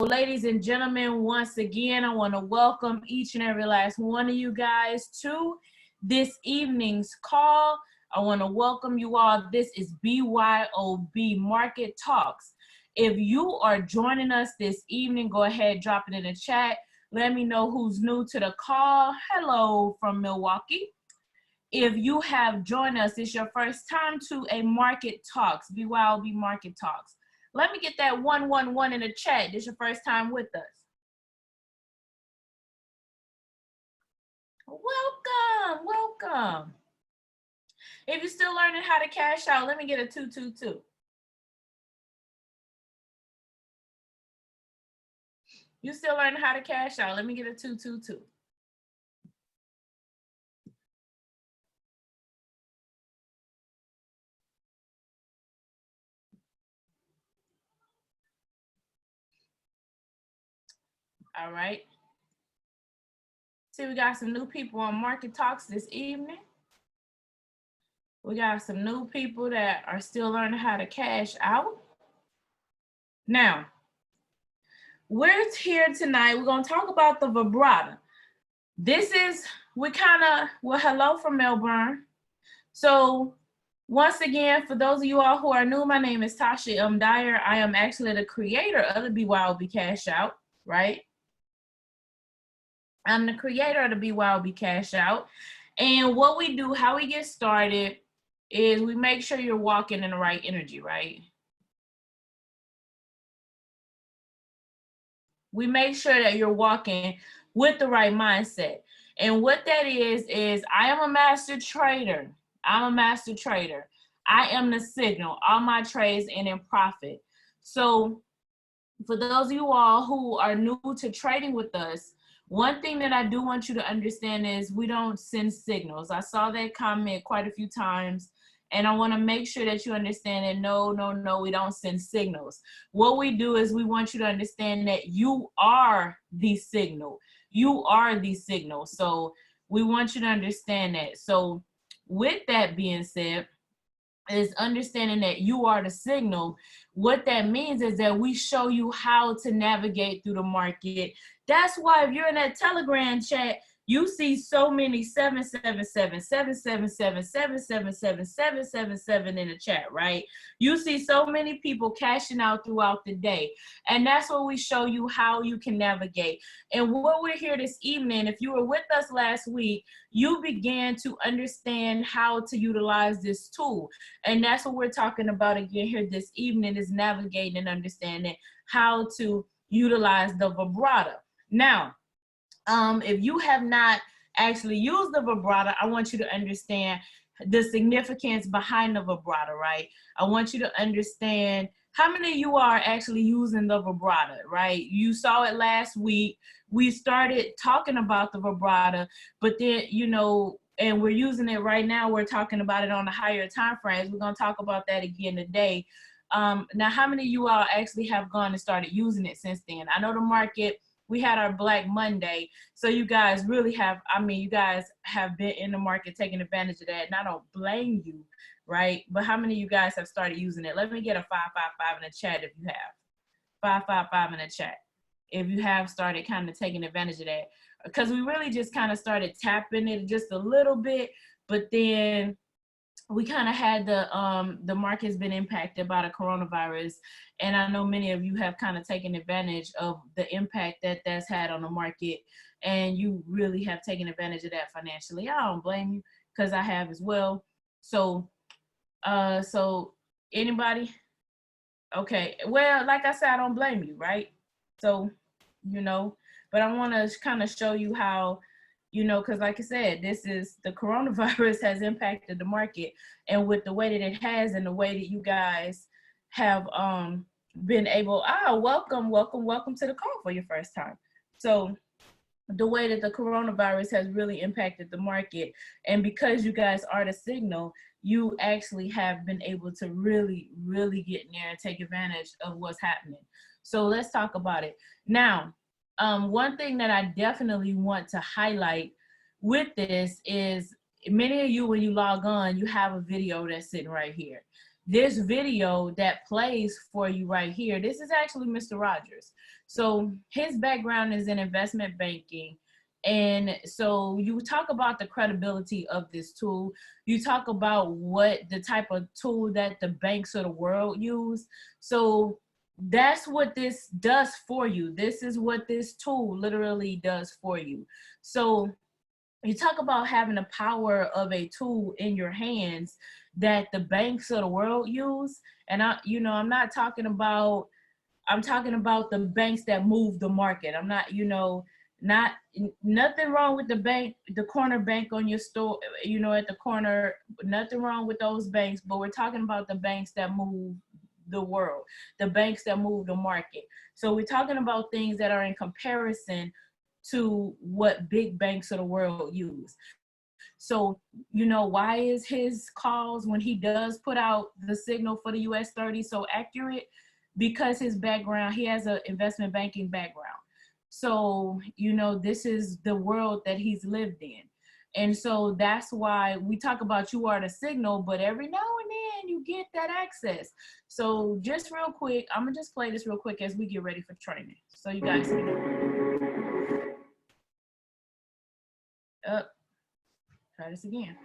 Ladies and gentlemen, once again, I want to welcome each and every last one of you guys to this evening's call. I want to welcome you all. This is BYOB Market Talks. If you are joining us this evening, go ahead, drop it in the chat. Let me know who's new to the call. Hello from Milwaukee. If you have joined us, it's your first time to a Market Talks, BYOB Market Talks. Let me get that 111 in the chat. This is your first time with us. Welcome, welcome. If you're still learning how to cash out, let me get a 222. You still learning how to cash out, let me get a 222. All right. See, we got some new people on Market Talks this evening. We got some new people that are still learning how to cash out. Now, we're here tonight. We're going to talk about the Vibrata. This is, well, hello from Melbourne. So once again, for those of you all who are new, my name is Tasha M Dyer. I am actually the creator of the BYOB Cashout, right? I'm the creator of the BYOB Cashout. And what we do, how we get started, is we make sure you're walking in the right energy, right? We make sure that you're walking with the right mindset. And what that is I am a master trader. I'm a master trader. I am the signal. All my trades end in profit. So for those of you all who are new to trading with us, one thing that I do want you to understand is we don't send signals. I saw that comment quite a few times, and I want to make sure that you understand that no, we don't send signals. What we do is we want you to understand that you are the signal. You are the signal. So we want you to understand that. So with that being said, is understanding that you are the signal. What that means is that we show you how to navigate through the market. That's why if you're in that Telegram chat, you see so many 777, 777, 777, 777 in the chat, right? You see so many people cashing out throughout the day. And that's what we show you how you can navigate. And what we're here this evening, if you were with us last week, you began to understand how to utilize this tool. And that's what we're talking about again here this evening, is navigating and understanding how to utilize the Vibrata. Now, if you have not actually used the Vibrata, I want you to understand the significance behind the Vibrata, right? I want you to understand how many of you are actually using the Vibrata, right? You saw it last week. We started talking about the Vibrata, but then, you know, and we're using it right now. We're talking about it on the higher time frames. We're going to talk about that again today. Now, how many of you all actually have gone and started using it since then? I know the market, we had our Black Monday. So you guys really have, I mean, you guys have been in the market taking advantage of that. And I don't blame you, right? But how many of you guys have started using it? Let me get a 555 in the chat if you have. 555 in the chat if you have started kind of taking advantage of that. Because we really just kind of started tapping it just a little bit, but then we kind of had the market's been impacted by the coronavirus, and I know many of you have kind of taken advantage of the impact that that's had on the market, and you really have taken advantage of that financially. I don't blame you, because I have as well. So so anybody? Okay, well, like I said, I don't blame you, right? So, you know, but I want to kind of show you how, you know, because like I said, this is, the coronavirus has impacted the market, and with the way that it has and the way that you guys have been able, welcome to the call for your first time. So the way that the coronavirus has really impacted the market, and because you guys are the signal, you actually have been able to really get in there and take advantage of what's happening. So let's talk about it. Now, one thing that I definitely want to highlight with this is, many of you, when you log on, you have a video that's sitting right here. This video that plays for you right here, this is actually Mr. Rogers. So his background is in investment banking. And so you talk about the credibility of this tool. You talk about what the type of tool that the banks of the world use. So that's what this does for you. This is what this tool literally does for you. So you talk about having the power of a tool in your hands that the banks of the world use. And I'm not talking about, I'm talking about the banks that move the market. I'm not, not nothing wrong with the bank, the corner bank on your store, at the corner, nothing wrong with those banks, but we're talking about the banks that move the world, the banks that move the market. So we're talking about things that are in comparison to what big banks of the world use. So, why is his calls when he does put out the signal for the US 30 so accurate? Because his background, he has an investment banking background. So, this is the world that he's lived in. And so that's why we talk about you are the signal, but every now and then you get that access. So just real quick, I'm gonna just play this real quick as we get ready for training. So you guys can try this again.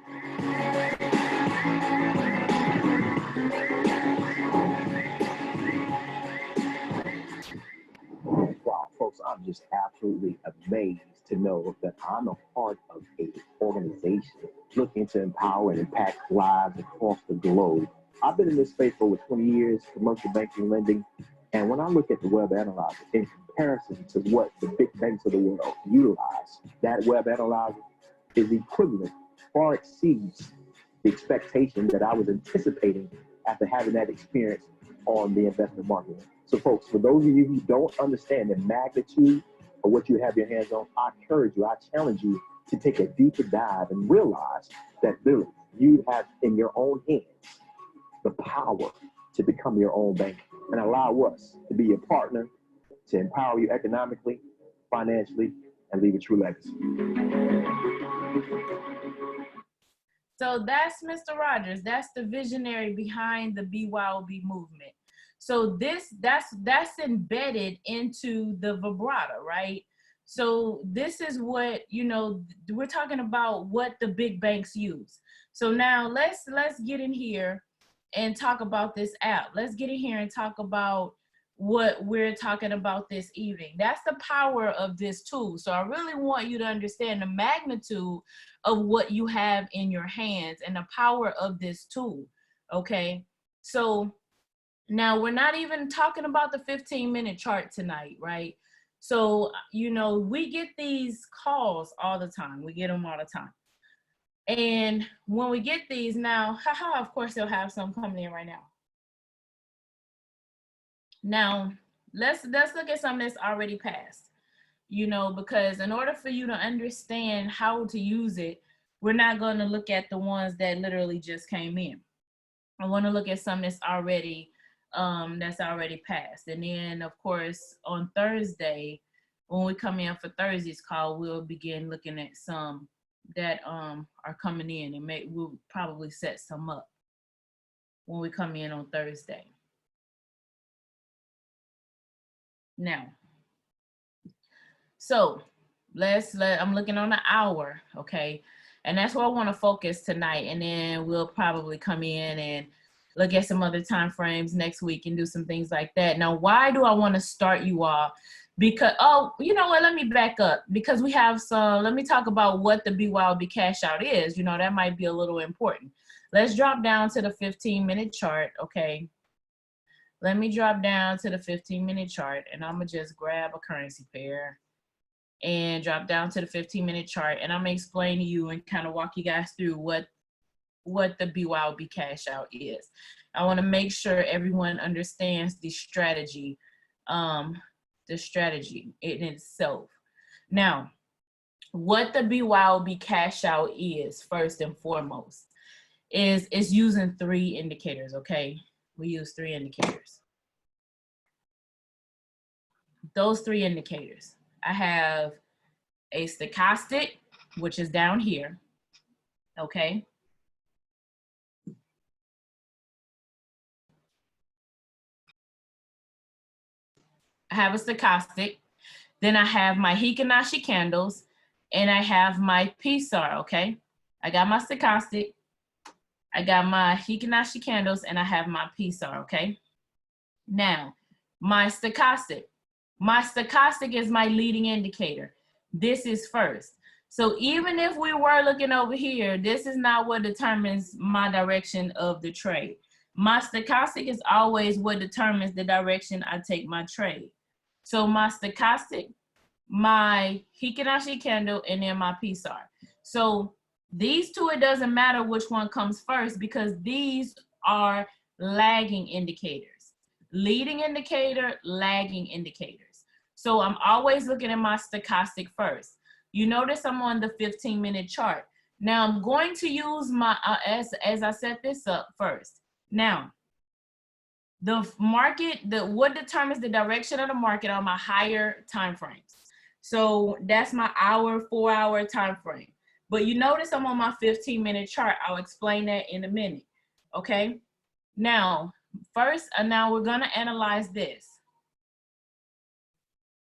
Wow, folks, I'm just absolutely amazed to know that I'm a part of an organization looking to empower and impact lives across the globe. I've been in this space for over 20 years, commercial banking, lending, and when I look at the web analyzer in comparison to what the big banks of the world utilize, that web analyzer is equivalent, far exceeds the expectation that I was anticipating after having that experience on the investment market. So folks, for those of you who don't understand the magnitude of what you have your hands on, I encourage you, I challenge you to take a deeper dive and realize that literally you have in your own hands the power to become your own bank and allow us to be your partner, to empower you economically, financially, and leave a true legacy. So that's Mr. Rogers. That's the visionary behind the BYOB movement. So that's embedded into the vibrata, right? So this is what, we're talking about what the big banks use. So now let's get in here and talk about this app. Let's get in here and talk about what we're talking about this evening. That's the power of this tool. So I really want you to understand the magnitude of what you have in your hands and the power of this tool, okay? So now we're not even talking about the 15-minute chart tonight, right? So, we get these calls all the time. We get them all the time. And when we get these now, of course they'll have some coming in right now. Now, let's look at something that's already passed, because in order for you to understand how to use it, we're not going to look at the ones that literally just came in. I want to look at something that's already passed. And then, of course, on Thursday, when we come in for Thursday's call, we'll begin looking at some that are coming in, and we'll probably set some up when we come in on Thursday. Now, so I'm looking on the hour, okay? And that's where I want to focus tonight. And then we'll probably come in and look at some other time frames next week and do some things like that. Now, why do I want to start you all? Because, you know what, let me back up, because we have let me talk about what the BYOB Cashout is. That might be a little important. Let's drop down to the 15-minute chart, okay? Let me drop down to the 15-minute chart, and I'm gonna just grab a currency pair and drop down to the 15-minute chart, and I'm gonna explain to you and kind of walk you guys through what the BYOB Cashout is. I want to make sure everyone understands the strategy in itself. Now, what the BYOB Cashout is, first and foremost, is using 3 indicators, okay? We use 3 indicators. Those 3 indicators, I have a stochastic, which is down here, okay? I have a stochastic, then I have my Hikinashi candles, and I have my PSAR, okay? I got my stochastic, I got my Hikinashi candles, and I have my PSAR, okay? Now, my stochastic is my leading indicator. This is first. So even if we were looking over here, this is not what determines my direction of the trade. My stochastic is always what determines the direction I take my trade. So my stochastic, my Hikinashi candle, and then my PSAR. So these two, it doesn't matter which one comes first because these are lagging indicators. Leading indicator, lagging indicators. So I'm always looking at my stochastic first. You notice I'm on the 15-minute chart. Now I'm going to use my, as I set this up first. Now, the market, what determines the direction of the market are my higher time frames. So that's my hour, 4-hour time frame. But you notice I'm on my 15-minute chart. I'll explain that in a minute, okay? Now, first, now we're gonna analyze this.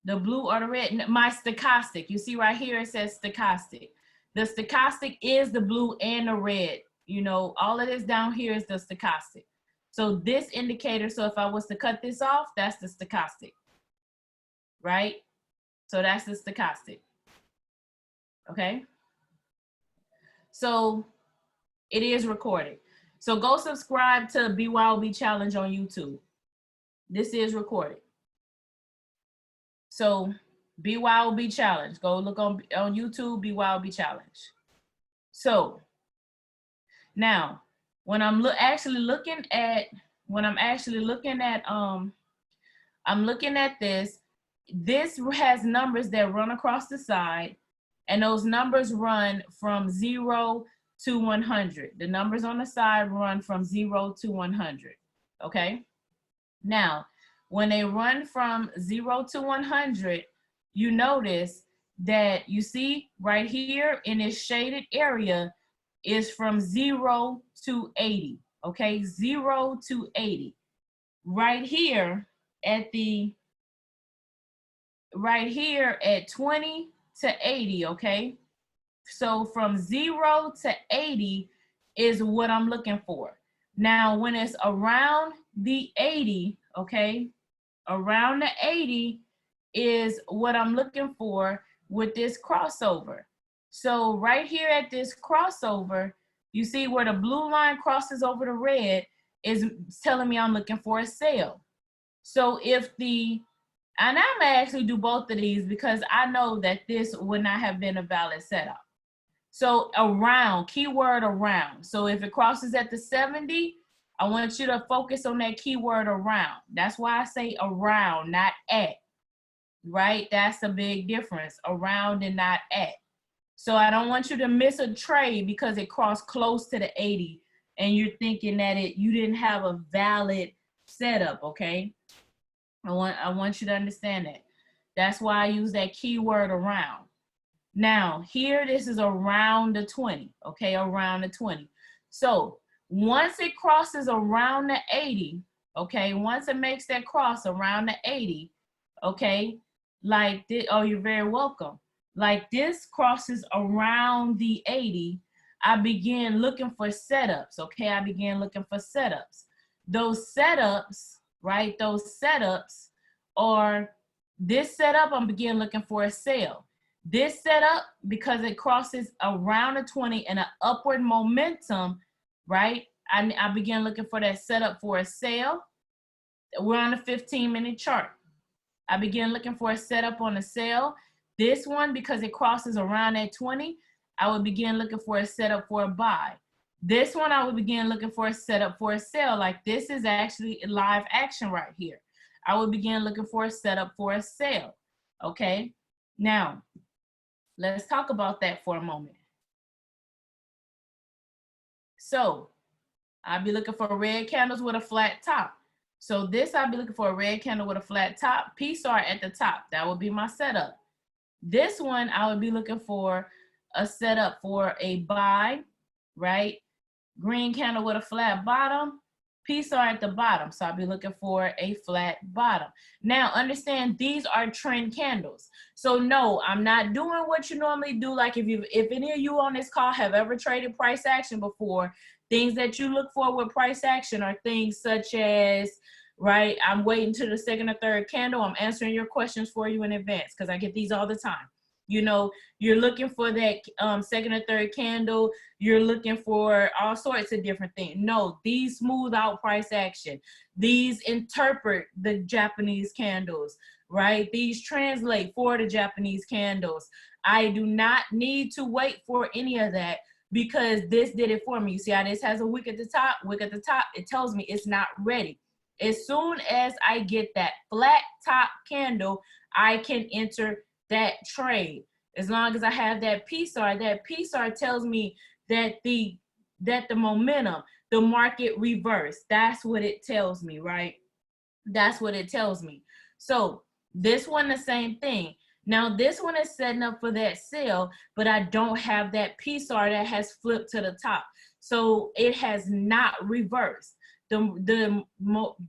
The blue or the red, my stochastic. You see right here, it says stochastic. The stochastic is the blue and the red. You know, all of this down here is the stochastic. So this indicator, so if I was to cut this off, that's the stochastic, right? So that's the stochastic, okay? So it is recorded. So go subscribe to BYOB Challenge on YouTube. This is recorded. So BYOB Challenge, go look on YouTube, BYOB Challenge. So now, when I'm actually looking at this, this has numbers that run across the side, and those numbers run from 0 to 100. The numbers on the side run from 0 to 100, okay? Now, when they run from 0 to 100, you notice that you see right here in this shaded area is from 0 to 80, okay? 0 to 80. Right here at 20 to 80, okay? So from 0 to 80 is what I'm looking for. Now, when it's around the 80, okay, around the 80 is what I'm looking for with this crossover. So right here at this crossover, you see where the blue line crosses over the red is telling me I'm looking for a sale. So if and I'm gonna actually do both of these because I know that this would not have been a valid setup. So around, keyword around. So if it crosses at the 70, I want you to focus on that keyword around. That's why I say around, not at, right? That's a big difference, around and not at. So I don't want you to miss a trade because it crossed close to the 80 and you're thinking that you didn't have a valid setup, okay? I want you to understand that. That's why I use that keyword around. Now, here, this is around the 20, okay, around the 20. So once it crosses around the 80, okay, once it makes that cross around the 80, okay, like this, oh, you're very welcome. Like this crosses around the 80, I begin looking for setups, okay? I began looking for setups. Those setups, right, those setups are this setup, I'm beginning looking for a sale. This setup, because it crosses around a 20 and an upward momentum, right? I began looking for that setup for a sale. We're on a 15-minute chart. I began looking for a setup on a sale. This one, because it crosses around at 20, I would begin looking for a setup for a buy. This one, I would begin looking for a setup for a sale. Like this is actually live action right here. I would begin looking for a setup for a sale, okay? Now, let's talk about that for a moment. So I'll be looking for red candles with a flat top. So this, I'll be looking for a red candle with a flat top, PSAR at the top. That would be my setup. This one, I would be looking for a setup for a buy, right? Green candle with a flat bottom, Piece are at the bottom, so I'll be looking for a flat bottom. Now, understand these are trend candles. So no, I'm not doing what you normally do. Like if any of you on this call have ever traded price action before, things that you look for with price action are things such as, right, I'm waiting to the second or third candle. I'm answering your questions for you in advance because I get these all the time. You know, you're looking for that second or third candle. You're looking for all sorts of different things. No, these smooth out price action. These interpret the Japanese candles, right? These translate for the Japanese candles. I do not need to wait for any of that because this did it for me. You see how this has a wick at the top? Wick at the top, it tells me it's not ready. As soon as I get that flat top candle, I can enter that trade. As long as I have that PSAR tells me that the momentum, the market reverse. That's what it tells me, right? That's what it tells me. So this one, the same thing. Now this one is setting up for that sell, but I don't have that PSAR that has flipped to the top. So it has not reversed. The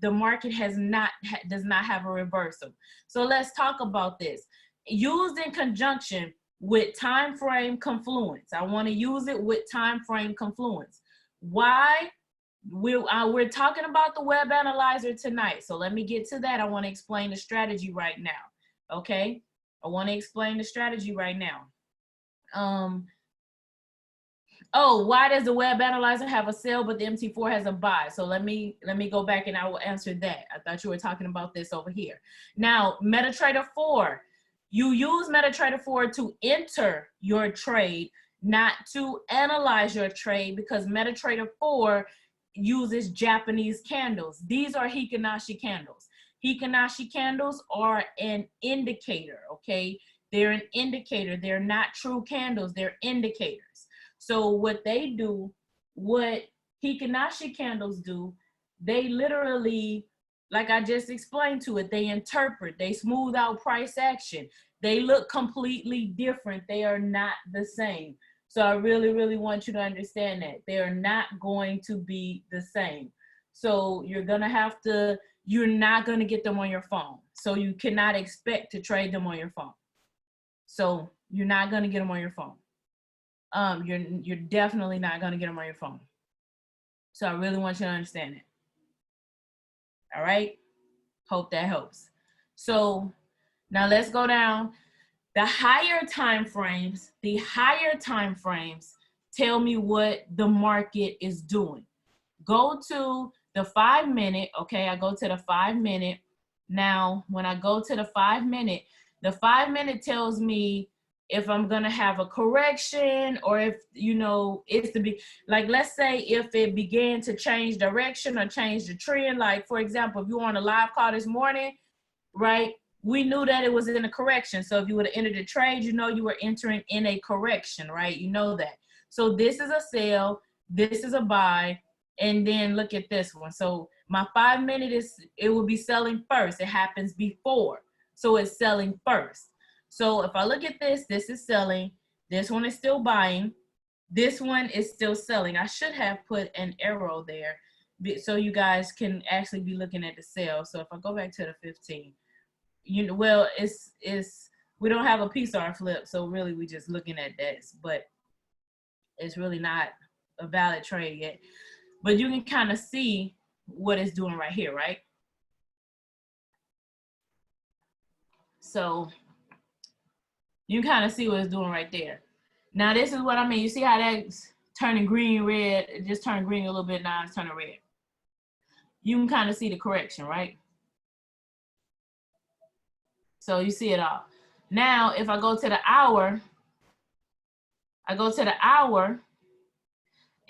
market does not have a reversal. So let's talk about this. Used in conjunction with time frame confluence. I want to use it with time frame confluence. Why? We're talking about the web analyzer tonight. So let me get to that. I want to explain the strategy right now. Okay. I want to explain the strategy right now. Oh, why does the web analyzer have a sell but the MT4 has a buy? So let me go back and I will answer that. I thought you were talking about this over here. Now, MetaTrader 4, you use MetaTrader 4 to enter your trade, not to analyze your trade, because MetaTrader 4 uses Japanese candles. These are Hikinashi candles. Hikinashi candles are an indicator, okay? They're an indicator. They're not true candles. They're indicators. So what they do, what Hikinashi candles do, they literally, like I just explained to it, they interpret, they smooth out price action. They look completely different. They are not the same. So I really, really want you to understand that. They are not going to be the same. So you're not gonna get them on your phone. So you cannot expect to trade them on your phone. So you're not gonna get them on your phone. You're definitely not gonna get them on your phone. So I really want you to understand it. All right, hope that helps. So now let's go down. The higher time frames tell me what the market is doing. Go to the 5 minute, okay, I go to the 5 minute. Now, when I go to the 5 minute, the 5 minute tells me if I'm gonna have a correction or if, you know, it's to be, like, let's say if it began to change direction or change the trend, like for example, if you were on a live call this morning, right, we knew that it was in a correction. So if you would have entered a trade, you know you were entering in a correction, right? You know that. So this is a sell, this is a buy, and then look at this one. So my 5 minute it will be selling first. It happens before. So it's selling first. So if I look at this, this is selling. This one is still buying. This one is still selling. I should have put an arrow there so you guys can actually be looking at the sale. So if I go back to the 15, you know, well, it's we don't have a PSAR flip, so really we just looking at this, but it's really not a valid trade yet. But you can kind of see what it's doing right here, right? So you kind of see what it's doing right there. Now this is what I mean. You see how that's turning green, red? It just turned green a little bit, now it's turning red. You can kind of see the correction, right? So you see it all. Now, if I go to the hour,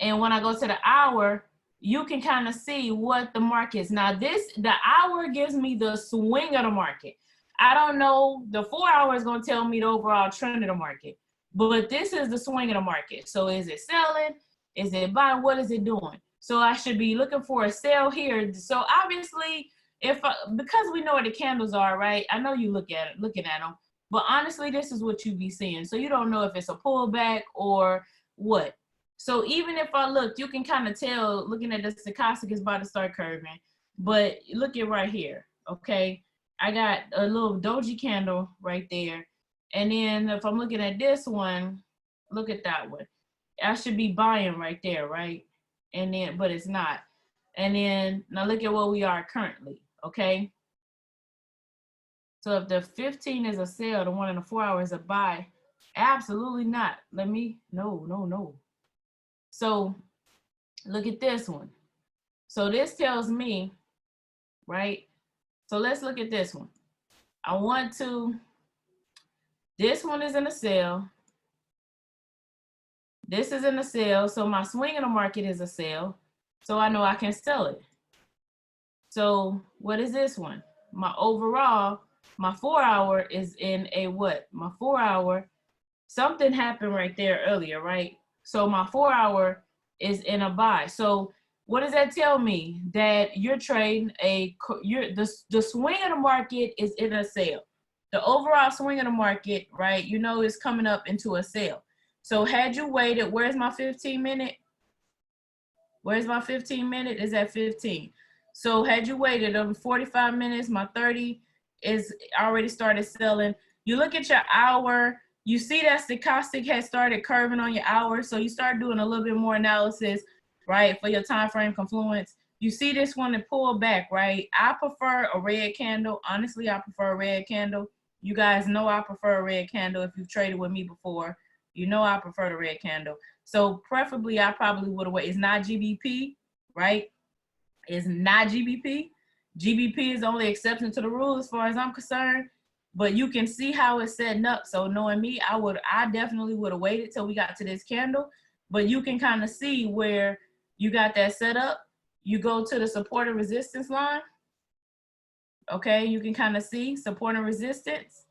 and when I go to the hour, you can kind of see what the market is. Now the hour gives me the swing of the market. I don't know, the 4 hour is gonna tell me the overall trend of the market, but this is the swing of the market. So is it selling? Is it buying? What is it doing? So I should be looking for a sell here. So obviously, because we know where the candles are, right? I know you looking at them, but honestly, this is what you be seeing. So you don't know if it's a pullback or what. So even if I look, you can kind of tell looking at the stochastic is about to start curving, but look at right here, okay? I got a little doji candle right there. And then if I'm looking at this one, look at that one. I should be buying right there, right? And then, but it's not. And then now look at where we are currently, okay? So if the 15 is a sell, the one in the 4 hours is a buy, absolutely not. No. So look at this one. So this tells me, right? So let's look at this one. I want to, this one is in a sell. This is in a sell. So my swing in the market is a sell. So I know I can sell it. So what is this one? My overall, my 4 hour is in a what? My 4 hour, something happened right there earlier, right? So my 4 hour is in a buy. So what does that tell me? That you're trading the swing of the market is in a sale. The overall swing of the market, right? You know, is coming up into a sale. So had you waited, where's my 15 minute? Where's my 15 minute? Is at 15. So had you waited on 45 minutes, my 30 is already started selling. You look at your hour, you see that stochastic has started curving on your hour. So you start doing a little bit more analysis, right, for your time frame confluence. You see this one to pull back, right? I prefer a red candle. Honestly, I prefer a red candle. You guys know I prefer a red candle. If you've traded with me before, you know I prefer the red candle. So preferably, I probably would have waited. It's not GBP, right? It's not GBP. GBP is the only exception to the rule as far as I'm concerned. But you can see how it's setting up. So knowing me, I definitely would have waited till we got to this candle. But you can kind of see where you got that set up. You go to the support and resistance line. Okay, you can kind of see support and resistance.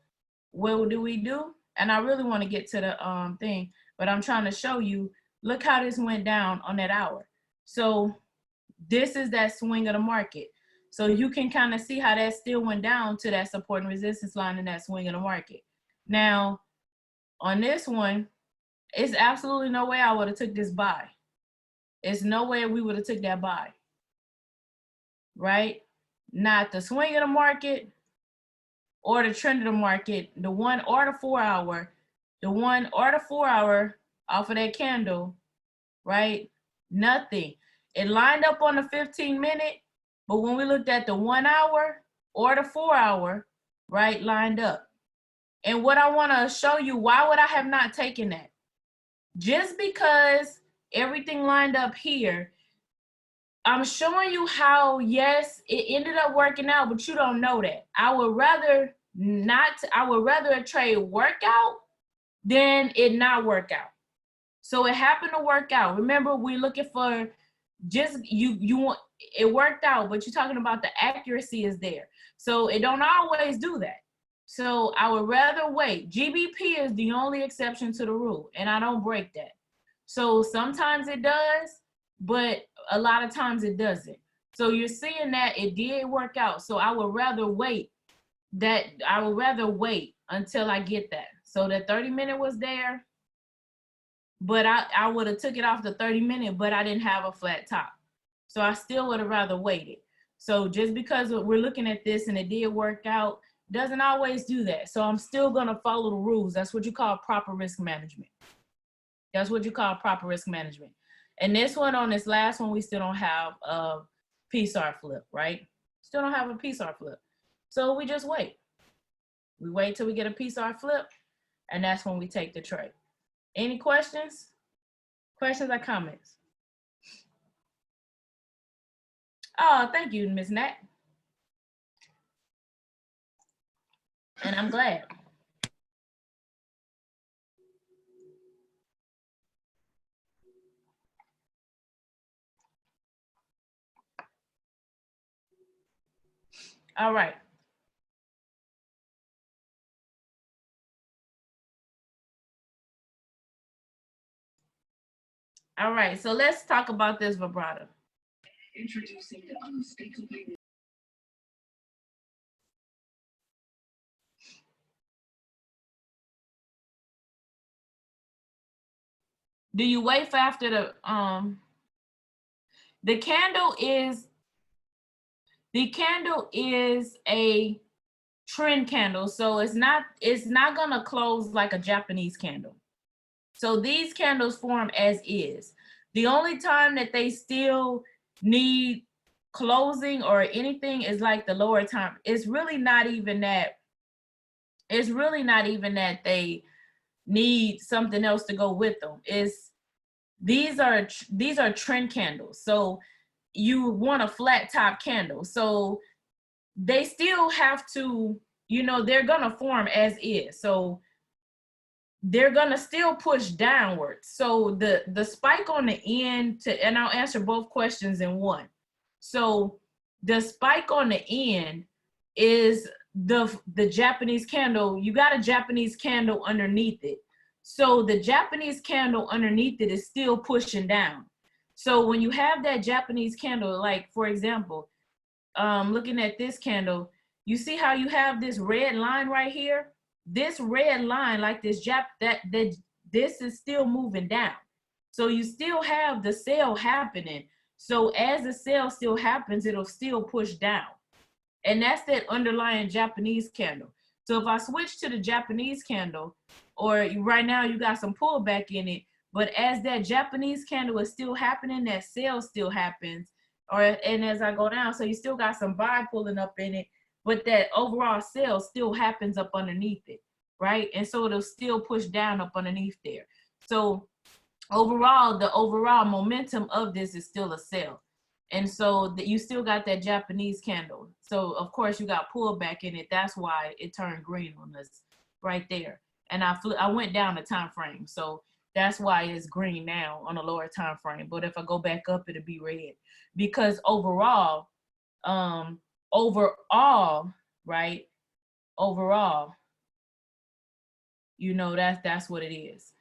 What do we do? And I really want to get to the thing, but I'm trying to show you, look how this went down on that hour. So this is that swing of the market. So you can kind of see how that still went down to that support and resistance line in that swing of the market. Now, on this one, it's absolutely no way I would have took this buy. It's no way we would have took that buy, right? Not the swing of the market or the trend of the market, the 1 or the 4 hour, the 1 or the 4 hour off of that candle, right? Nothing. It lined up on the 15 minute, but when we looked at the 1 hour or the 4 hour, right, lined up. And what I want to show you, why would I have not taken that? Just because everything lined up here, I'm showing you how, yes, it ended up working out, but you don't know that. I would rather a trade work out than it not work out. So it happened to work out. Remember, we're looking for just you want it worked out, but you're talking about the accuracy is there. So it don't always do that. So I would rather wait. GBP is the only exception to the rule, and I don't break that. So sometimes it does, but a lot of times it doesn't. So you're seeing that it did work out. So I would rather wait until I get that. So the 30 minute was there, but I would have took it off the 30 minute, but I didn't have a flat top. So I still would have rather waited. So just because we're looking at this and it did work out, doesn't always do that. So I'm still gonna follow the rules. That's what you call proper risk management. That's what you call proper risk management. And this one, on this last one, we still don't have a PSAR flip, right? Still don't have a PSAR flip. So we just wait. We wait till we get a PSAR flip, and that's when we take the trade. Any questions? Questions or comments? Oh, thank you, Ms. Nat. And I'm glad. All right. All right, so let's talk about this vibrato. Introducing the unmistakable. Do you wait for after the candle is a trend candle, so it's not gonna close like a Japanese candle. So these candles form as is. The only time that they still need closing or anything is like the lower time. It's really not even that they need something else to go with them. These are trend candles. So you want a flat top candle. So they still have to, they're gonna form as is. So they're gonna still push downwards. So the spike on the end and I'll answer both questions in one. So the spike on the end is the Japanese candle. You got a Japanese candle underneath it. So the Japanese candle underneath it is still pushing down. So when you have that Japanese candle, like for example, looking at this candle, you see how you have this red line right here? This red line, like this this is still moving down. So you still have the sale happening. So as the sale still happens, it'll still push down. And that's that underlying Japanese candle. So if I switch to the Japanese candle, or right now you got some pullback in it, but as that Japanese candle is still happening, that sale still happens. And as I go down, so you still got some buy pulling up in it, but that overall sale still happens up underneath it, right? And so it'll still push down up underneath there. So overall, the overall momentum of this is still a sell. And so you still got that Japanese candle. So of course you got pullback in it. That's why it turned green on us right there. And I went down the time frame. So that's why it's green now on a lower time frame. But if I go back up, it'll be red. Because overall, right? Overall, that's what it is.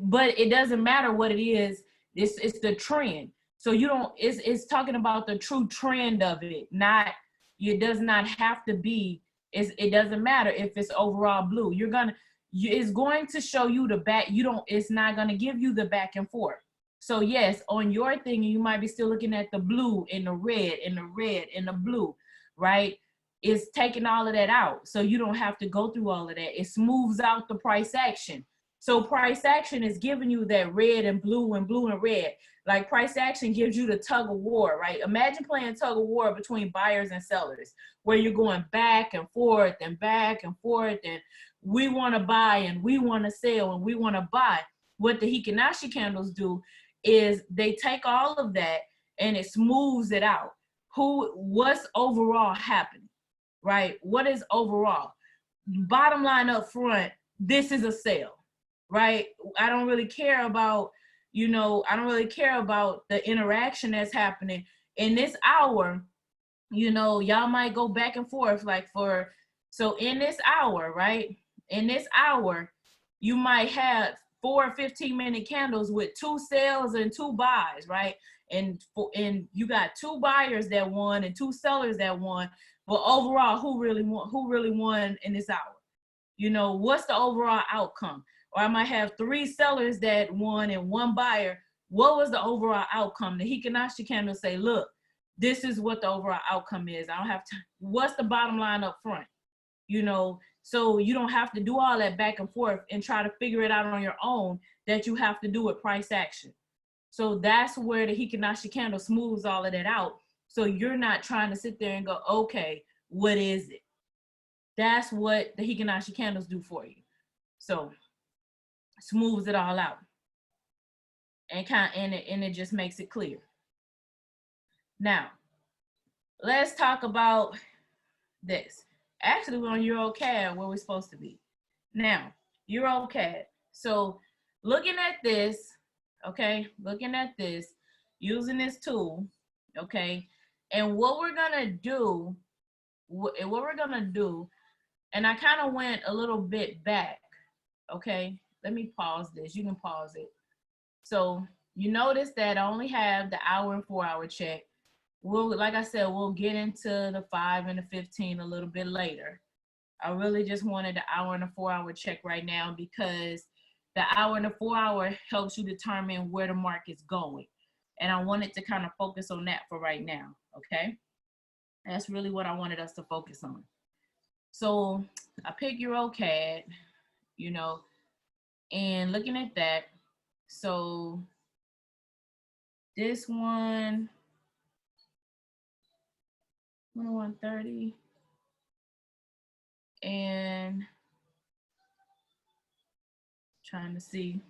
But it doesn't matter what it is. It's the trend. So it's talking about the true trend of it. Not, it does not have to be. It doesn't matter if it's overall blue. It's going to show you the back. It's not going to give you the back and forth. So yes, on your thing, you might be still looking at the blue and the red and the red and the blue, right? It's taking all of that out. So you don't have to go through all of that. It smooths out the price action. So price action is giving you that red and blue and red. Like price action gives you the tug of war, right? Imagine playing tug of war between buyers and sellers, where you're going back and forth and we want to buy and we want to sell and we want to buy. What the Hikinashi candles do is they take all of that and it smooths it out. What's overall happening, right? What is overall? Bottom line up front, this is a sale, right? I don't really care about, the interaction that's happening in this hour. Y'all might go back and forth so in this hour, right? In this hour, you might have 4 15-minute candles with 2 sales and 2 buys, right? And you got 2 buyers that won and 2 sellers that won. But overall, who really won in this hour? What's the overall outcome? Or I might have 3 sellers that won and 1 buyer. What was the overall outcome? The Hikinashi candle say, look, this is what the overall outcome is. I don't have to, what's the bottom line up front? So you don't have to do all that back and forth and try to figure it out on your own that you have to do with price action. So that's where the Hikinashi candle smooths all of that out. So you're not trying to sit there and go, okay, what is it? That's what the Hikinashi candles do for you. So smooths it all out. And it just makes it clear. Now, let's talk about this. Actually, we're on EuroCAD where we're supposed to be. Now, EuroCAD. So looking at this, okay, using this tool, okay, and what we're gonna do, and I kind of went a little bit back, okay, let me pause this. You can pause it. So you notice that I only have the hour and 4 hour check. Like I said, we'll get into the 5 and the 15 a little bit later. I really just wanted the hour and a 4 hour check right now because The hour and the 4 hour helps you determine where the market's going. And I wanted to kind of focus on that for right now, okay? That's really what I wanted us to focus on. So I picked EuroCAD, you know, and looking at that, so this one, 130, and trying to see.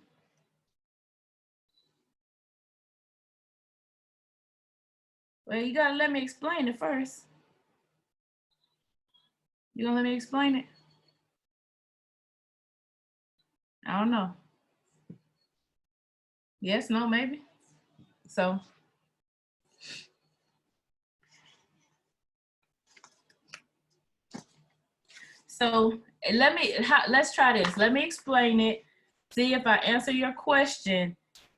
Well, you gotta let me explain it first. You gonna let me explain it? I don't know. Yes, no, maybe. So let's try this. Let me explain it. See if I answer your question.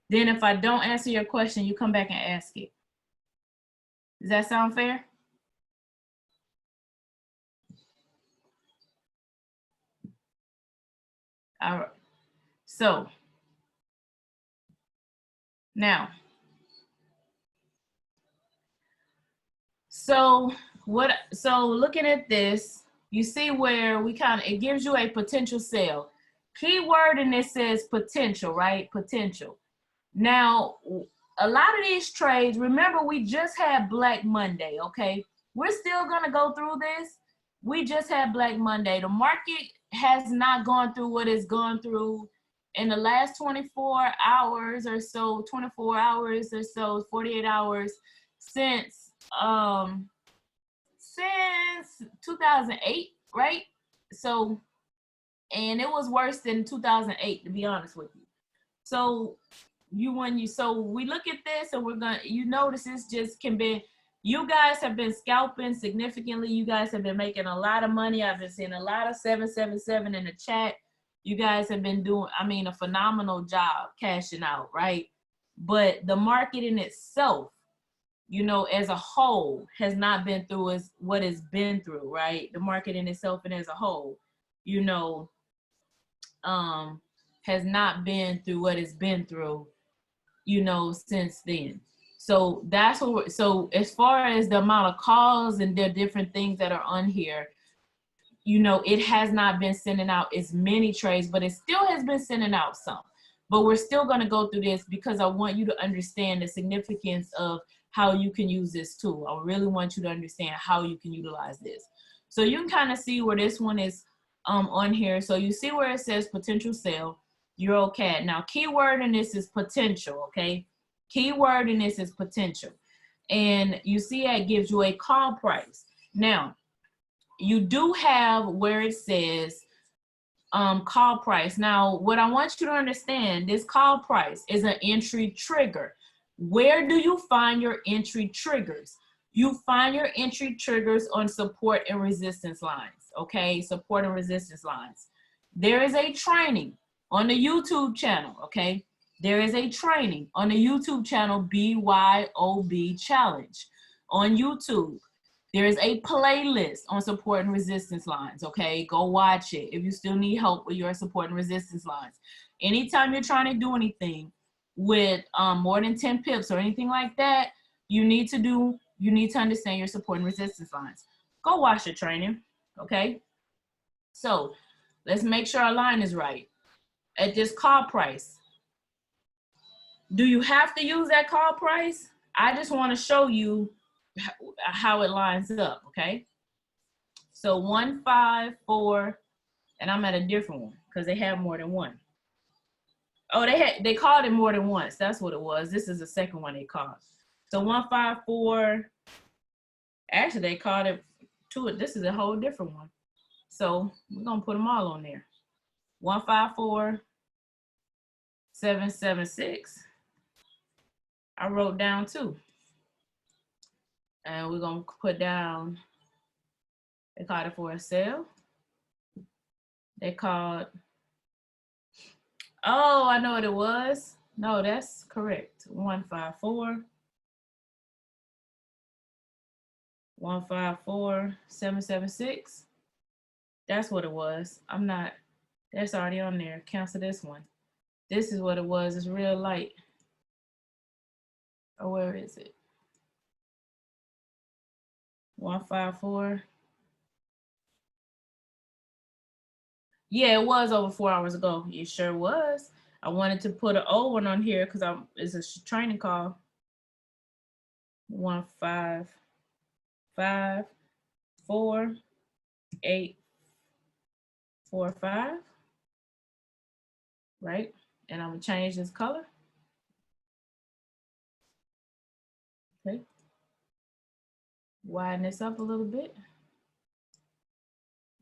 Then if I don't answer your question, you come back and ask it. Does that sound fair? All right. So now, so looking at this, you see where it gives you a potential sale. Keyword in this says potential, right? Potential. Now, a lot of these trades, remember we just had Black Monday, okay? We're still gonna go through this. We just had Black Monday. The market has not gone through what it's gone through in the last 24 hours or so, 24 hours or so, 48 hours since 2008, right? So, and it was worse than 2008, to be honest with you. So so we look at this and you notice this just can be, you guys have been scalping significantly. You guys have been making a lot of money. I've been seeing a lot of 777 in the chat. You guys have been doing, a phenomenal job cashing out, right? But the market in itself, as a whole has not been through what it's been through, right? The market in itself and as a whole, has not been through what it's been through, since then. So that's so as far as the amount of calls and the different things that are on here, it has not been sending out as many trades, but it still has been sending out some. But we're still going to go through this because I want you to understand the significance of how you can use this tool. I really want you to understand how you can utilize this. So you can kind of see where this one is on here. So you see where it says potential sale, EuroCAD. Now, keyword in this is potential, okay? Keyword in this is potential. And you see it gives you a call price. Now, you do have where it says call price. Now, what I want you to understand, this call price is an entry trigger. Where do you find your entry triggers? You find your entry triggers on support and resistance lines, okay? Support and resistance lines. There is a training on the YouTube channel, okay? There is a training on the YouTube channel, BYOB Challenge on YouTube. There is a playlist on support and resistance lines, okay? Go watch it if you still need help with your support and resistance lines. Anytime you're trying to do anything with more than 10 pips or anything like that, you need to understand your support and resistance lines. Go watch the training, okay? So let's make sure our line is right. At this call price, do you have to use that call price? I just want to show you how it lines up, okay? So 154, and I'm at a different one because they have more than one. Oh, they called it more than once. That's what it was. This is the second one they called. So 154, actually they called it two. This is a whole different one. So we're gonna put them all on there. 154, 776. I wrote down two. And we're gonna put down, they called it for a sale. They called, oh, I know what it was. No, that's correct. 154, 154, 776. That's what it was. That's already on there. Cancel this one. This is what it was. It's real light. Or where is it? 154. Yeah, it was over 4 hours ago. It sure was. I wanted to put an old one on here because it's a training call. 1554845. Right? And I'm gonna change this color. Okay. Widen this up a little bit.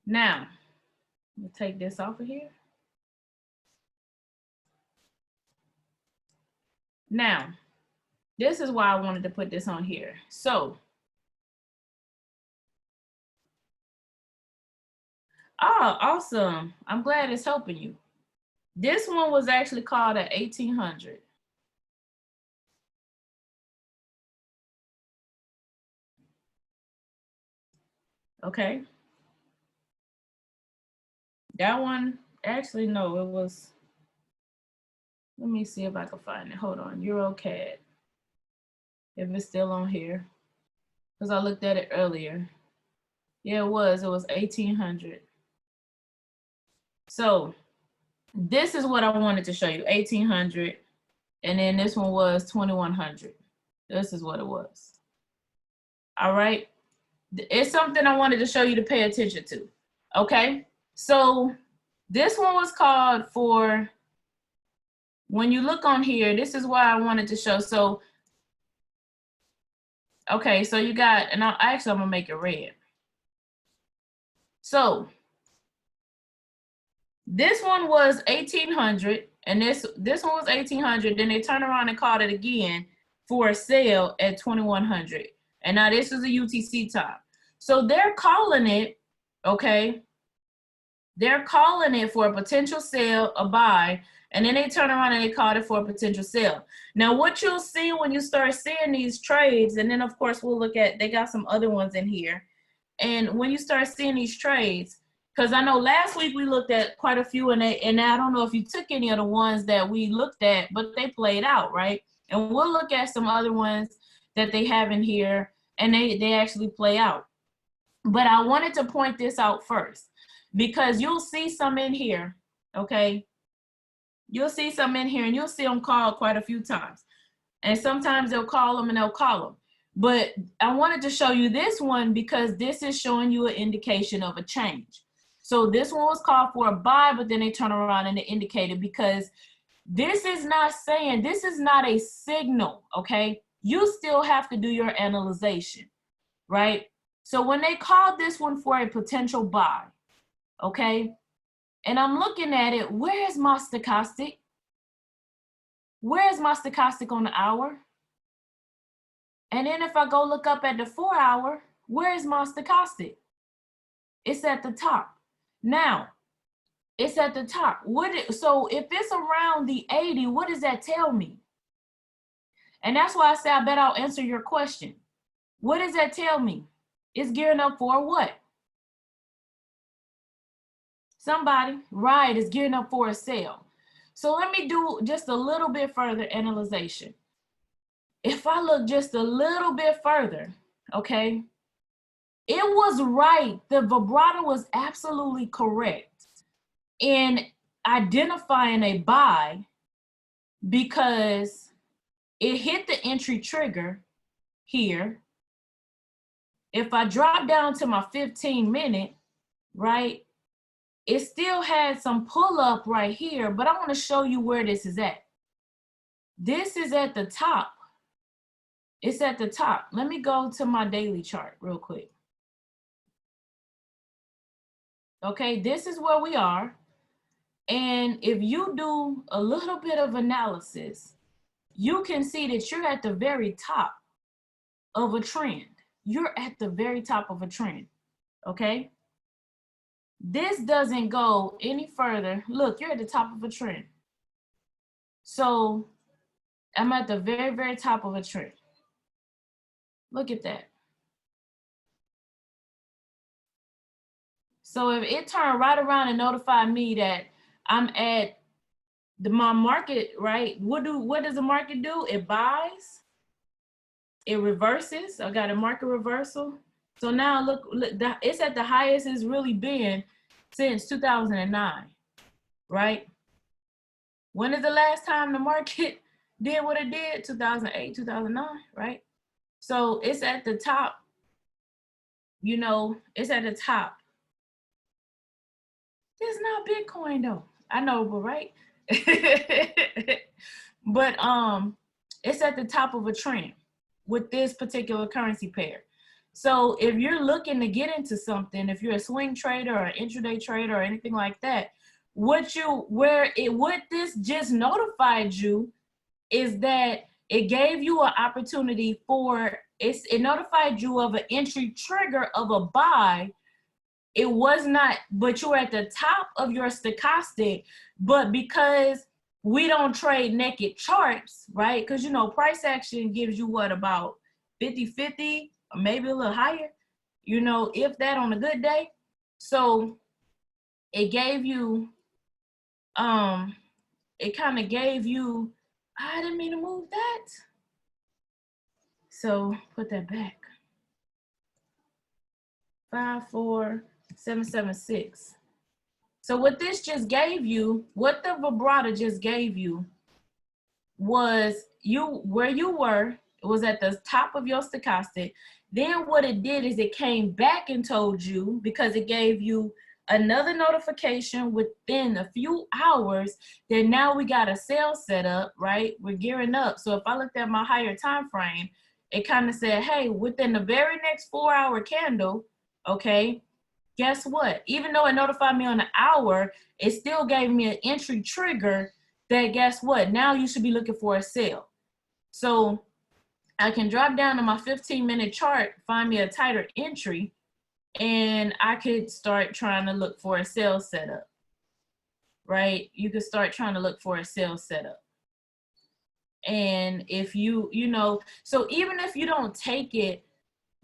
Now, we'll take this off of here. Now, this is why I wanted to put this on here. So, awesome. I'm glad it's helping you. This one was actually called at 1800. Okay. That one, actually, no, it was, let me see if I can find it. Hold on, EuroCAD. If it's still on here, because I looked at it earlier. Yeah, it was 1800. So this is what I wanted to show you, 1800. And then this one was 2100. This is what it was. All right. It's something I wanted to show you to pay attention to. Okay. So this one was called for, when you look on here, this is why I wanted to show. So, okay, so you got, and I'm gonna make it red. So this one was 1800, and this one was 1800. Then they turned around and called it again for a sale at 2100. And now this is a UTC time. So they're calling it, okay, they're calling it for a potential sale, a buy, and then they turn around and they call it for a potential sale. Now, what you'll see when you start seeing these trades, and then of course we'll look at, they got some other ones in here. And when you start seeing these trades, because I know last week we looked at quite a few, and I don't know if you took any of the ones that we looked at, but they played out, right? And we'll look at some other ones that they have in here, and they actually play out. But I wanted to point this out first, because you'll see some in here, okay? You'll see some in here, and you'll see them called quite a few times. And sometimes they'll call them and they'll call them. But I wanted to show you this one because this is showing you an indication of a change. So this one was called for a buy, but then they turn around and they indicated, because this is not saying, this is not a signal, okay? You still have to do your analyzation, right? So when they called this one for a potential buy, okay? And I'm looking at it, where's my stochastic? Where's my stochastic on the hour? And then if I go look up at the 4 hour, where's my stochastic? It's at the top. Now, it's at the top. So if it's around the 80, what does that tell me? And that's why I say I bet I'll answer your question. What does that tell me? It's gearing up for what? Somebody, right, is gearing up for a sale. So let me do just a little bit further analyzation. If I look just a little bit further, okay, it was right. The vibrato was absolutely correct in identifying a buy, because it hit the entry trigger here. If I drop down to my 15-minute, right, it still had some pull up right here, but I want to show you where this is at. This is at the top. It's at the top. Let me go to my daily chart real quick. Okay, this is where we are. And if you do a little bit of analysis, you can see that you're at the very top of a trend. You're at the very top of a trend, okay? This doesn't go any further. Look, you're at the top of a trend. So I'm at the very, very top of a trend. Look at that. So if it turned right around and notified me that I'm at my market, right? What does the market do? It buys, it reverses. I got a market reversal. So now look, it's at the highest it's really been since 2009, right? When is the last time the market did what it did? 2008, 2009, right? So it's at the top, you know, it's at the top. It's not Bitcoin though. I know, but right? But it's at the top of a trend with this particular currency pair. So if you're looking to get into something, if you're a swing trader or an intraday trader or anything like that, what this just notified you is that it gave you an opportunity it notified you of an entry trigger of a buy. It was not, but you're at the top of your stochastic, but because we don't trade naked charts, right? Because, you know, price action gives you what, about 50-50 or maybe a little higher, you know, if that on a good day. So it gave you, it kind of gave you, I didn't mean to move that. So put that back. 54776. So what this just gave you, what the vibrata just gave you was where you were, it was at the top of your stochastic. Then what it did is it came back and told you, because it gave you another notification within a few hours that now we got a sale set up, right? We're gearing up. So if I looked at my higher time frame, it kind of said, hey, within the very next 4-hour candle, okay, guess what? Even though it notified me on the hour, it still gave me an entry trigger that, guess what? Now you should be looking for a sale. So I can drop down to my 15-minute chart, find me a tighter entry, and I could start trying to look for a sale setup, right? You could start trying to look for a sale setup. And if you know, so even if you don't take it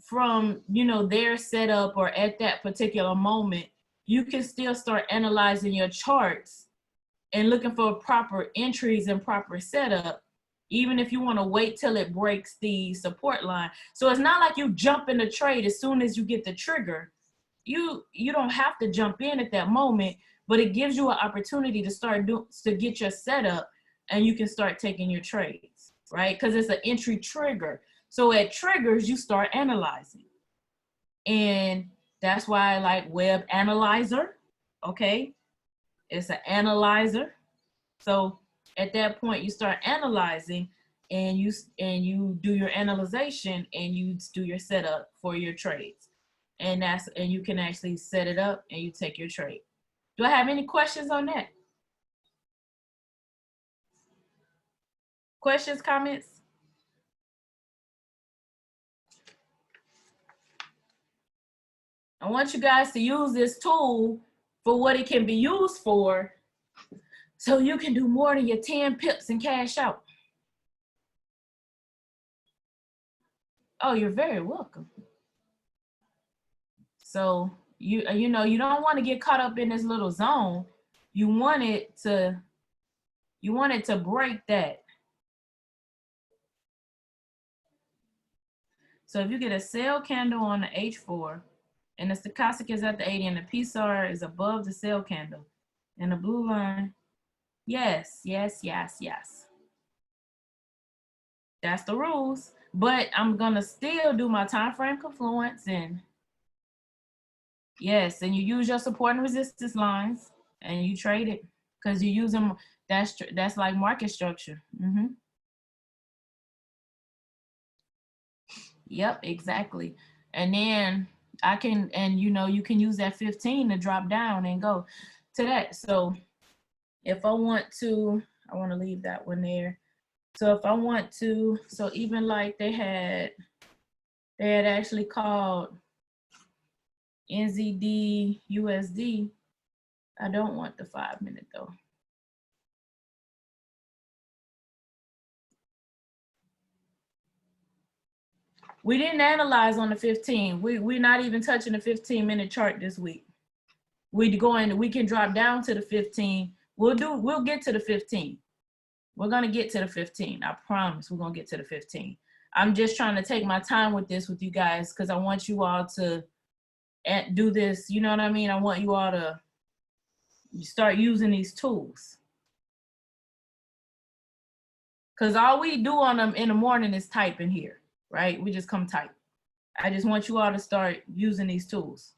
from, you know, their setup or at that particular moment, you can still start analyzing your charts and looking for proper entries and proper setup, even if you want to wait till it breaks the support line. So it's not like you jump in the trade as soon as you get the trigger. You don't have to jump in at that moment, but it gives you an opportunity to to get your setup, and you can start taking your trades, right? Because it's an entry trigger. So at triggers, you start analyzing. And that's why I like web analyzer, okay? It's an analyzer. So at that point, you start analyzing, and you do your analyzation, and you do your setup for your trades. And you can actually set it up and you take your trade. Do I have any questions on that? Questions, comments? I want you guys to use this tool for what it can be used for, so you can do more than your 10 pips and cash out. Oh, you're very welcome. So you know, you don't want to get caught up in this little zone. You want it to break that. So if you get a sell candle on the H4, and the stochastic is at the 80, and the PSAR is above the sell candle, and the blue line, yes. That's the rules. But I'm gonna still do my time frame confluence, and yes, and you use your support and resistance lines, and you trade it, because you use them. That's like market structure. Yep, exactly. And then you know, you can use that 15 to drop down and go to that. So if I want to leave that one there. So if I want to, so even like they had actually called NZD USD. I don't want the 5-minute though. We didn't analyze on the 15. We're not even touching the 15-minute chart this week. We can drop down to the 15, We'll get to the 15. We're gonna get to the 15. I promise we're gonna get to the 15. I'm just trying to take my time with this with you guys because I want you all to do this. You know what I mean? I want you all to start using these tools. Because all we do on them in the morning is type in here, right? We just come type. I just want you all to start using these tools.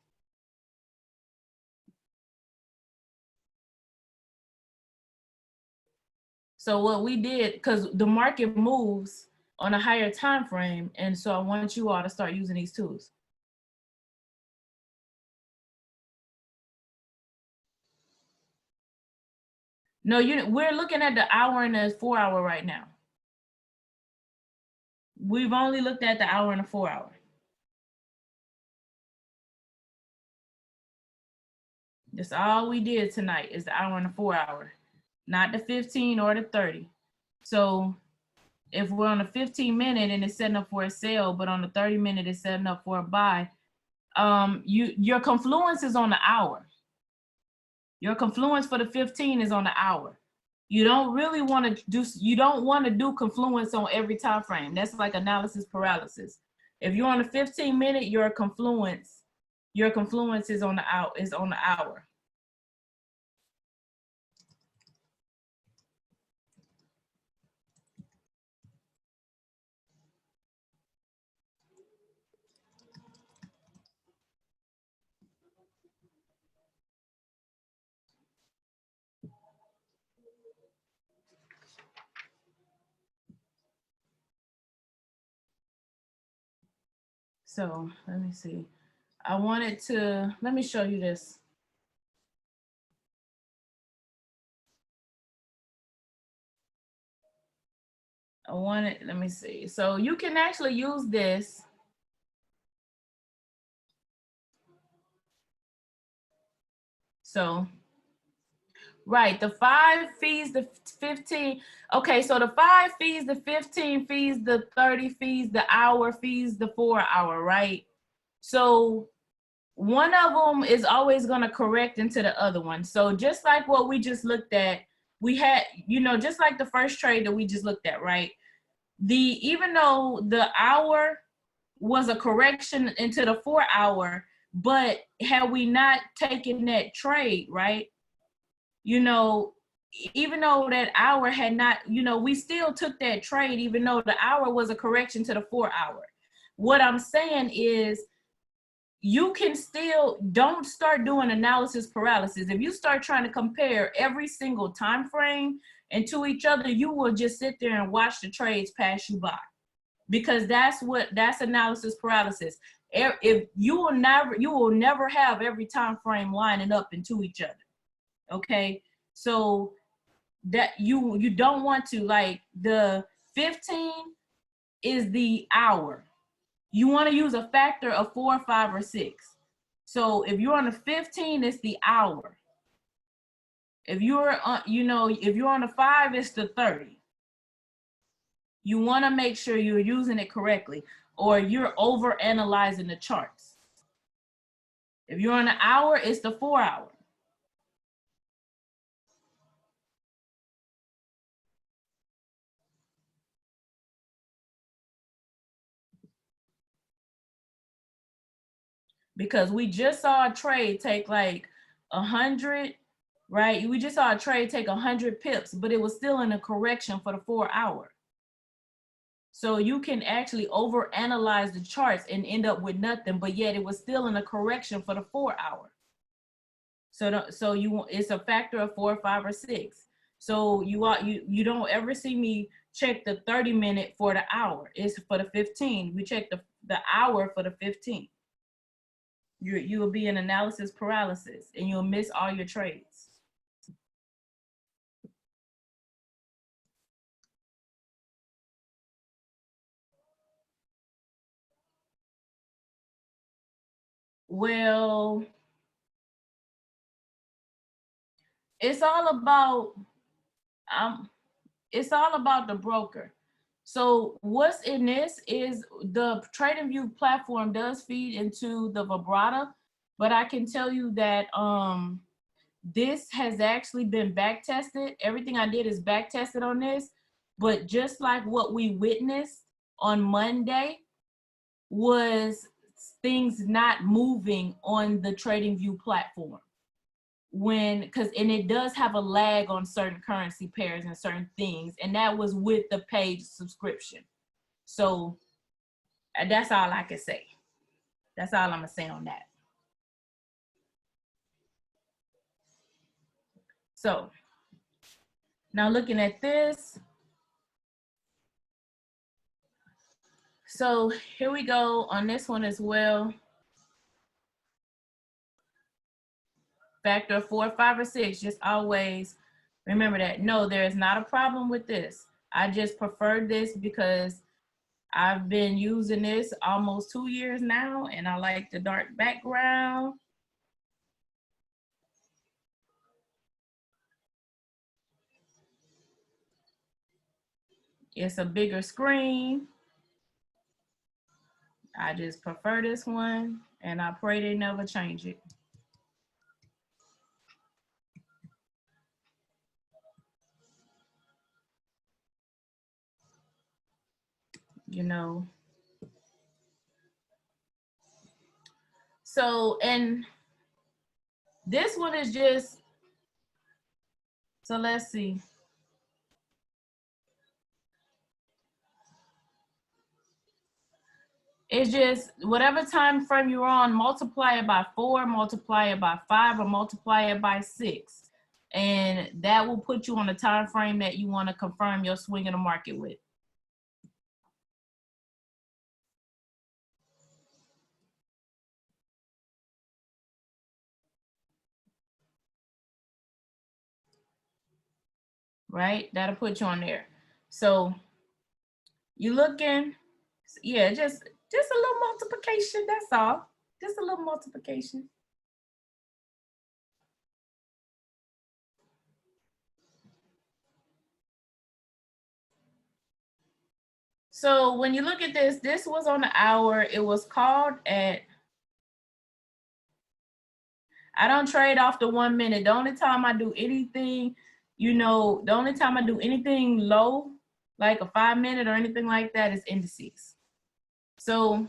So what we did, because the market moves on a higher time frame, and so I want you all to start using these tools. No, we're looking at the hour and the 4 hour right now. We've only looked at the hour and the 4 hour. That's all we did tonight is the hour and the 4 hour, not the 15 or the 30. So if we're on a 15-minute and it's setting up for a sale, but on the 30-minute it's setting up for a buy, your confluence is on the hour. Your confluence for the 15 is on the hour. You don't really want to do confluence on every time frame. That's like analysis paralysis. If you're on a 15-minute, your confluence is on the hour. So let me see. Let me show you this. Let me see. So you can actually use this. So, right, the 5 fees, the 15. Okay, so the 5 fees, the 15 fees, the 30 fees, the hour fees, the 4 hour, right? So one of them is always going to correct into the other one. So just like what we just looked at, we had, just like the first trade that we just looked at, right? Even though the hour was a correction into the 4 hour, but had we not taken that trade, right? Even though that hour had not, we still took that trade, even though the hour was a correction to the 4 hour. What I'm saying is, you can still don't start doing analysis paralysis. If you start trying to compare every single time frame and to each other, you will just sit there and watch the trades pass you by, because that's analysis paralysis. If you will never have every time frame lining up into each other. Okay, so that you don't want to, like, the 15 is the hour. You want to use a factor of 4, 5, or 6. So if you're on a 15, it's the hour. If you're on, if you're on a 5, it's the 30. You want to make sure you're using it correctly, or you're over analyzing the charts. If you're on an hour, it's the 4 hour. Because we just saw a trade take like 100, right? We just saw a trade take 100 pips, but it was still in a correction for the 4 hour. So you can actually overanalyze the charts and end up with nothing, but yet it was still in a correction for the 4 hour. So it's a factor of 4, 5, or 6. So you don't ever see me check the 30-minute for the hour. It's for the 15. We check the hour for the 15. You will be in analysis paralysis and you'll miss all your trades. Well, it's all about the broker. So what's in this is the TradingView platform does feed into the Vibrata, but I can tell you that this has actually been back tested. Everything I did is back tested on this, but just like what we witnessed on Monday was things not moving on the TradingView platform. And it does have a lag on certain currency pairs and certain things, and that was with the paid subscription. So that's all I can say. That's all I'm gonna say on that. So now looking at this, so here we go on this one as well. Factor 4, 5, or 6, just always remember that. No, there is not a problem with this. I just prefer this because I've been using this almost 2 years now, and I like the dark background. It's a bigger screen. I just prefer this one, and I pray they never change it. You know. So, and this one is just, so let's see. It's just whatever time frame you're on, multiply it by 4, multiply it by 5, or multiply it by 6. And that will put you on the time frame that you want to confirm your swing in the market with. Right? That'll put you on there. So you looking, yeah, just a little multiplication, that's all. Just a little multiplication. So when you look at this, this was on the hour. It was called at, I don't trade off the 1 minute. The only time I do anything, you know, the only time I do anything low, like a 5 minute or anything like that, is indices. So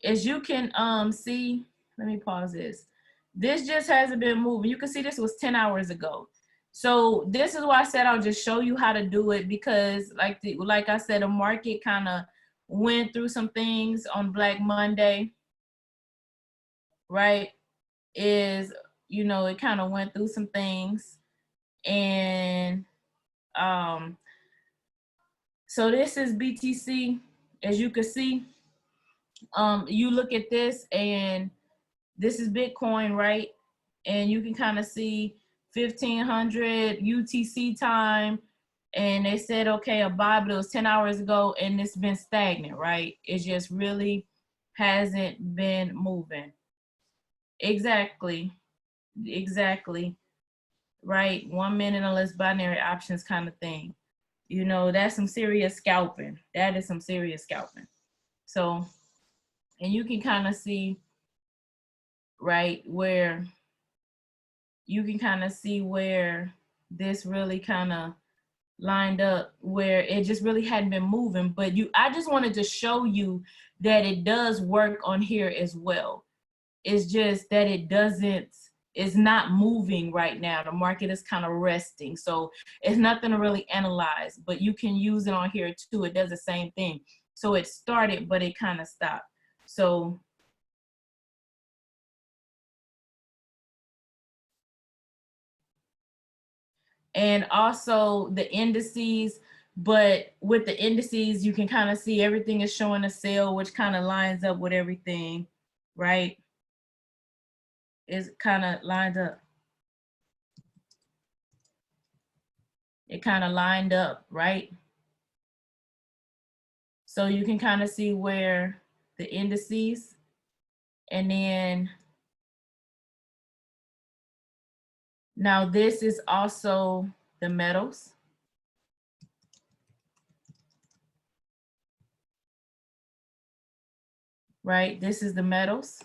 as you can see, let me pause this. This just hasn't been moving. You can see this was 10 hours ago. So this is why I said I'll just show you how to do it, because like I said, the market kind of went through some things on Black Monday, right? You know, it kind of went through some things. And so this is BTC. As you can see, you look at this, and this is Bitcoin, right? And you can kind of see 1500 UTC time, and they said, okay, a buy, but it was 10 hours ago, and it's been stagnant, right? It just really hasn't been moving. Exactly, right? 1 minute unless binary options kind of thing. You know, that's some serious scalping. That is some serious scalping. So, and you can kind of see, right, where you can kind of see where this really kind of lined up, where it just really hadn't been moving. But I just wanted to show you that it does work on here as well. It's just that it's not moving right now. The market is kind of resting. So it's nothing to really analyze, but you can use it on here too. It does the same thing. So it started, but it kind of stopped. So and also the indices, but with the indices, you can kind of see everything is showing a sale, which kind of lines up with everything, right? It's kind of lined up. It kind of lined up, right? So you can kind of see where the indices, and then now this is also the metals. Right, this is the metals.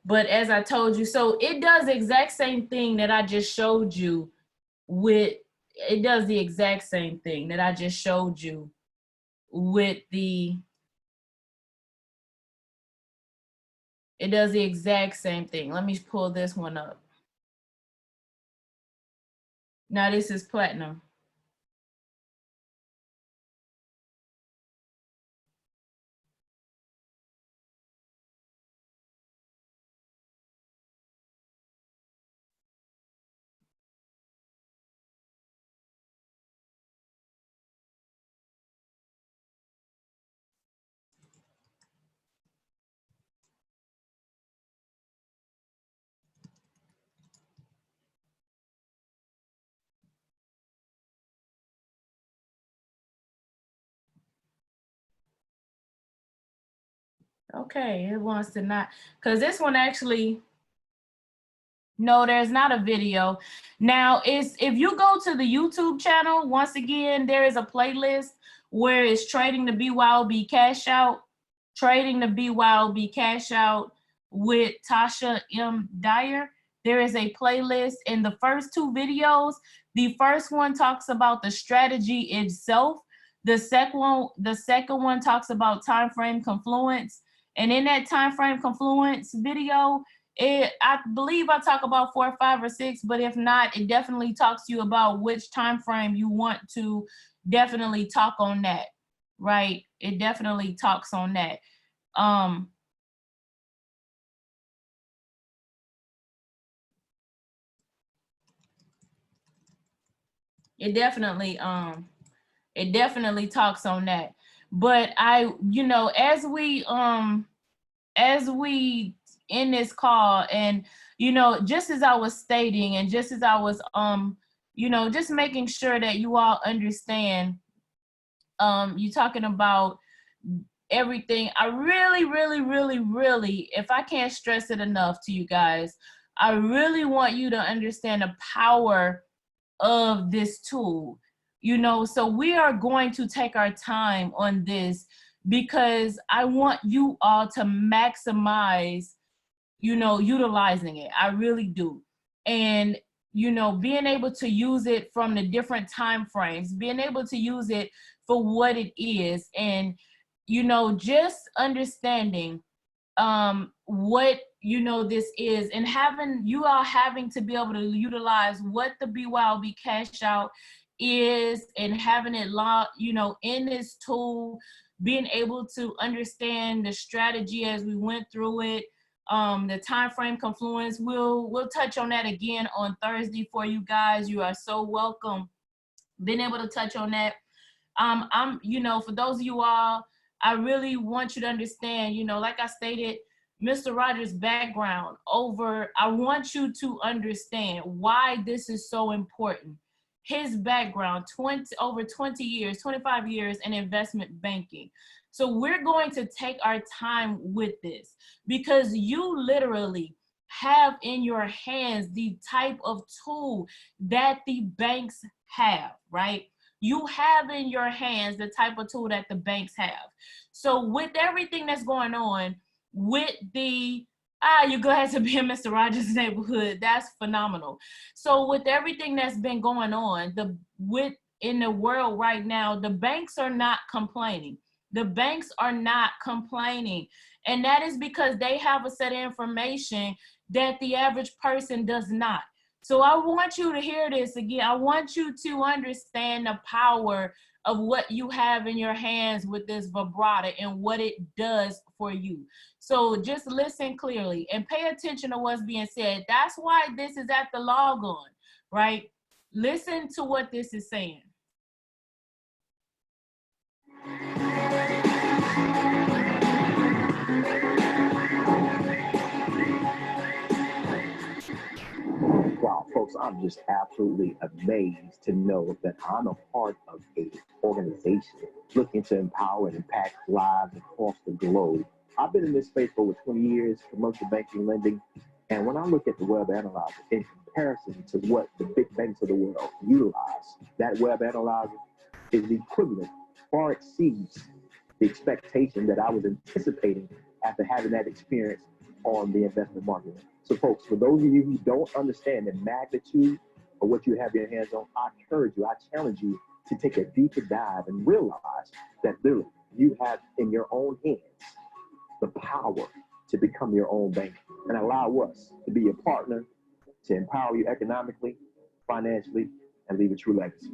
But as I told you, so it does the exact same thing that I just showed you with, it does the exact same thing that I just showed you with the, it does the exact same thing. Let me pull this one up. Now this is platinum. Okay, it wants to not, because this one actually, no, there's not a video. Now, if you go to the YouTube channel, once again, there is a playlist where it's trading the BYOB cash out, trading the BYOB cash out with Tasha M Dyer. There is a playlist in the first two videos. The first one talks about the strategy itself. The second one talks about time frame confluence. And in that time frame confluence video, I believe I talk about 4, 5, or 6, but if not, it definitely talks to you about which time frame you want to definitely talk on that, right? It definitely talks on that. It definitely talks on that. But I, as we in this call, and just as I was stating, and just as I was just making sure that you all understand, you talking about everything. I really, really, really, really, if I can't stress it enough to you guys, I really want you to understand the power of this tool. So we are going to take our time on this because I want you all to maximize, utilizing it. I really do. And, being able to use it from the different time frames, being able to use it for what it is, and, just understanding what this is, and having to be able to utilize what the BYOB cash out is, and having it in this tool, being able to understand the strategy as we went through it, the time frame confluence. We'll touch on that again on Thursday for you guys. You are so welcome being able to touch on that. I'm for those of you all, I really want you to understand, like I stated, Mr. Rogers' background I want you to understand why this is so important. His background, over 20 years, 25 years in investment banking. So we're going to take our time with this because you literally have in your hands the type of tool that the banks have, right? You have in your hands the type of tool that the banks have. So with everything that's going on with you're glad to be in Mr. Rogers' neighborhood. That's phenomenal. So with everything that's been going on, in the world right now, the banks are not complaining. The banks are not complaining. And that is because they have a set of information that the average person does not. So I want you to hear this again. I want you to understand the power of what you have in your hands with this vibrata and what it does for you. So just listen clearly and pay attention to what's being said. That's why this is at the log on, right? Listen to what this is saying. Wow, folks, I'm just absolutely amazed to know that I'm a part of an organization looking to empower and impact lives across the globe. I've been in this space for over 20 years, commercial banking, lending, and when I look at the web analyzer in comparison to what the big banks of the world utilize, that web analyzer is the equivalent, far exceeds the expectation that I was anticipating after having that experience on the investment market. So folks, for those of you who don't understand the magnitude of what you have your hands on, I encourage you, I challenge you to take a deeper dive and realize that literally you have in your own hands the power to become your own bank and allow us to be your partner, to empower you economically, financially, and leave a true legacy.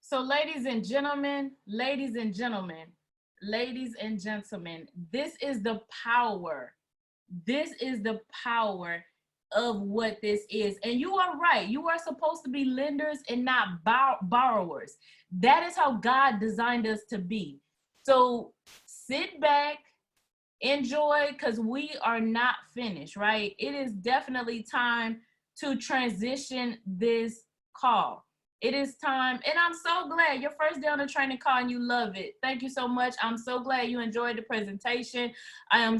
So ladies and gentlemen, ladies and gentlemen, ladies and gentlemen, this is the power. This is the power of what this is. And you are right. You are supposed to be lenders and not borrowers. That is how God designed us to be. So sit back, enjoy, because we are not finished, right? It is definitely time to transition this call. It is time, and I'm so glad your first day on the training call and you love it. Thank you so much. I'm so glad you enjoyed the presentation. I am